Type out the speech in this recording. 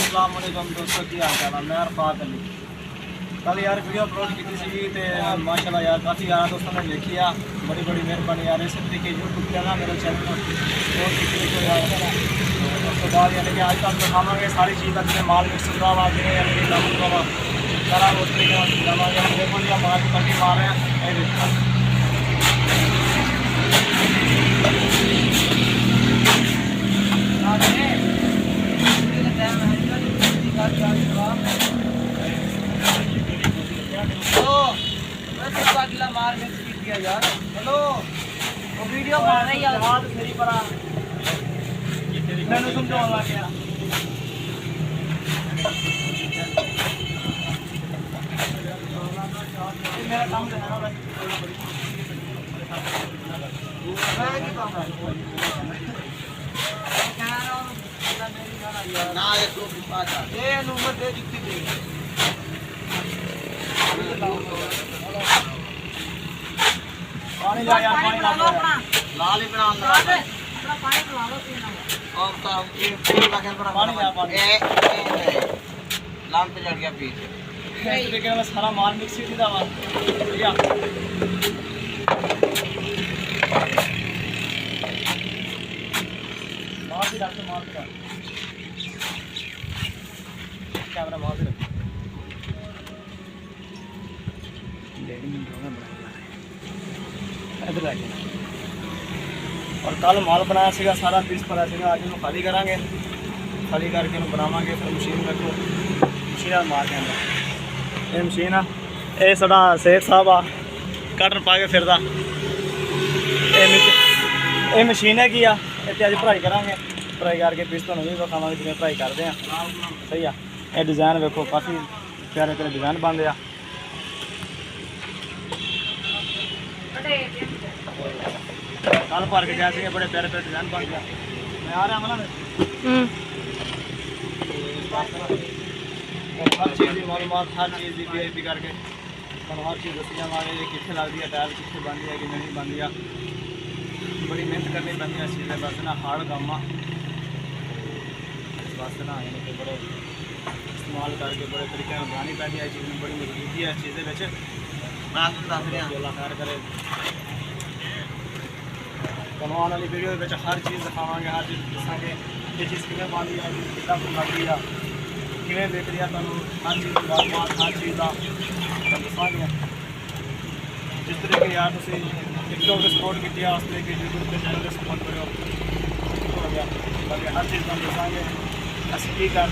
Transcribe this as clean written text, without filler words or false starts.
अस्सलाम वालेकुम दोस्तों, की हाल चाल है। मैं अरफात अली कल यार वीडियो अपलोड की सी तो माशाल्लाह यार काफ़ी यार दोस्तों ने देखी है, बड़ी बड़ी मेहरबानी यार। इस तरीके यूट्यूब पे ना मेरे चैनल पर उसके बाद यानी कि आज तक दिखावे सारी चीज़ का जिन्हें माल मिक्स हुआ वा जिन्हें यानी कि कम हुआ सारा उस तरीके जावागे। हम देखो जी माल कभी माल है मार मिक्स किया यार। हेलो वो वीडियो बन रही है बात मेरी पर मैंने समझावा गया मेरा काम है ना ये नंबर दे दिखती थी पानी ला यार, पानी ला लाल ही बना अपना पानी पिला लो पीना और तो ये लगे पर पानी ला पानी लाल पे चढ़ गया पी लेकिन मैं सारा माल मिक्स ही था भैया। मार भी डाल मार भी कैमरा मार भी इधर आ गया। और कल माल बनाया सीगा सारा पीस पड़ा सीगा, आज इन्हों खाली करांगे, खाली करके इन्हों बनावांगे फिर मशीन रखो मशीन मार के अंदर ये मशीन आ ये साडा शेख साहब आ कटन पा के फिरदा ये मशीन है कि इतने अज भराई करांगे, भराई करके पीस तुहानूं भी विखावांगे जिवें भराई करते हैं। सही आ ये डिज़ाइन वेखो काफ़ी प्यारे प्यारे डिज़ाइन बनते हैं। कल भर के गए थे बड़े प्यारे प्यारे डिजाइन बन गया। मैं आ रहा हूँ हर चीज़ की मालूमात हर चीज़ की VIP करके हर चीज़ दसी जावांगे कितने लगती है टायर कितने बनती है कि नहीं बनती है। बड़ी मेहनत करनी पैंती है इस चीज़ बस ना हार्ड काम आ इस वास्ते ना यानी कि बड़े इस्तेमाल करके बड़े तरीके बनानी पैंती है चीज़ बड़ी मजबूती है इस चीज़ मैं दस रहा अल्लाह खैर करे। बनवाने वाली वीडियो हर चीज़ दिखावे हर चीज़ दसांगे ये चीज़ किमें बनती है कितना बनती है किमें बिक रही है तुहानूं हर चीज़ मालूमात हर चीज़ का दसांगे। जिस तरीके यार तुसीं टिकटॉक पर सपोर्ट की उस तरीके यूट्यूब के चैनल पर सपोर्ट करो हर चीज़ तुहानूं दसांगे असीं की कर